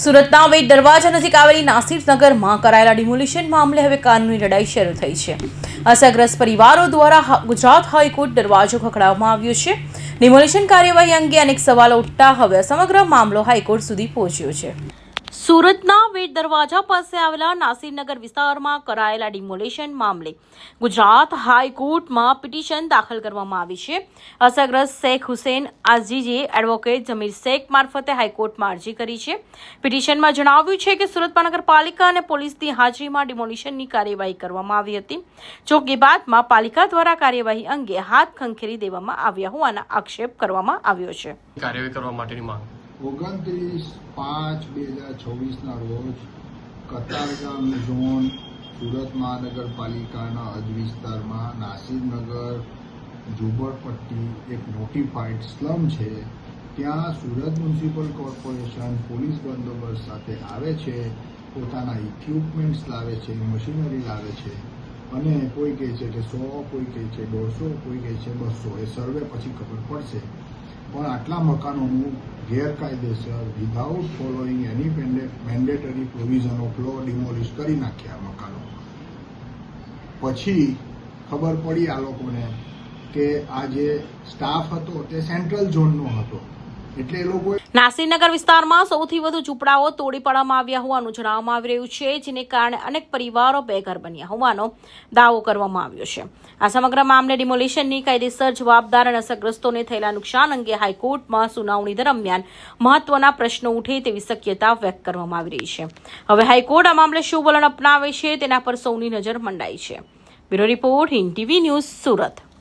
સુરતના વેટ દરવાજા નજીક આવેલી નાસિરનગરમાં કરાયેલા ડિમોલિશન મામલે હવે કાનૂની લડાઈ શરૂ થઈ છે। અસરગ્રસ્ત પરિવારો દ્વારા ગુજરાત હાઈકોર્ટ દરવાજો ખખડાવવામાં આવ્યો છે। ડિમોલિશન કાર્યવાહી અંગે અનેક સવાલો ઉઠતા હવે સમગ્ર મામલો હાઈકોર્ટ સુધી પહોંચ્યો છે। સુરતના વેટ દરવાજા પાસે આવેલા નાસિરનગર વિસ્તારમાં કરાયેલા ડિમોલિશન મામલે ગુજરાત હાઈકોર્ટમાં પિટિશન દાખલ કરવામાં આવી છે। અસરગ્રસ્ત શેખ હુસૈન આઝીજીએ એડવોકેટ જમીર શેખ મારફતે હાઈકોર્ટમાં અરજી કરી છે। પિટિશનમાં જણાવ્યું છે કે સુરત મહાનગરપાલિકા અને પોલીસની હાજરીમાં ડિમોલિશનની કાર્યવાહી કરવામાં આવી હતી। જો કે બાદમાં પાલિકા દ્વારા કાર્યવાહી અંગે હાથ ખંખેરી દેવામાં આવ્યા હોવાના આક્ષેપ કરવામાં આવ્યો છે। કાર્યવાહી કરવા માટેની માંગ 29/5/2024 રોજ કતારગામ ઝોન સુરત મહાનગરપાલિકાના હદ વિસ્તારમાં નાસિરનગર ઝુંપડપટ્ટી એક નોટિફાઈડ સ્લમ છે। ત્યાં સુરત મ્યુનિસિપલ કોર્પોરેશન પોલીસ બંદોબસ્ત સાથે આવે છે, પોતાના ઇક્વિપમેન્ટ્સ લાવે છે, મશીનરી લાવે છે અને કોઈ કહે છે કે 100, કોઈ કહે છે 150, કોઈ કહે છે 200। એ સર્વે પછી ખબર પડશે। પણ આટલા મકાનોનું ગેરકાયદેસર without following any mandatory provision of law demolish કરી નાખ્યા મકાનો। પછી ખબર પડી આ લોકોને કે આ જે સ્ટાફ હતો તે સેન્ટ્રલ ઝોનનો હતો, એટલે એ લોકો નાસિરનગર વિસ્તારમાં સૌથી વધુ ઝૂંપડાઓ તોડી પાડવામાં આવ્યા હોવાનું જણાવવામાં આવી રહ્યું છે, જેને કારણે અનેક પરિવારો બેઘર બન્યા હોવાનો દાવો કરવામાં આવ્યો છે। આ સમગ્ર મામલે ડિમોલિશનની કાયદેસર જવાબદાર અને અસરગ્રસ્તોને થયેલા નુકસાન અંગે હાઈકોર્ટમાં સુનાવણી દરમિયાન મહત્વના પ્રશ્નો ઉઠે તેવી શક્યતા વ્યક્ત કરવામાં આવી રહી છે। હવે હાઈકોર્ટ આ મામલે શું વલણ અપનાવે છે તેના પર સૌની નજર મંડાઈ છે। Bureau report, Hind TV news, Surat.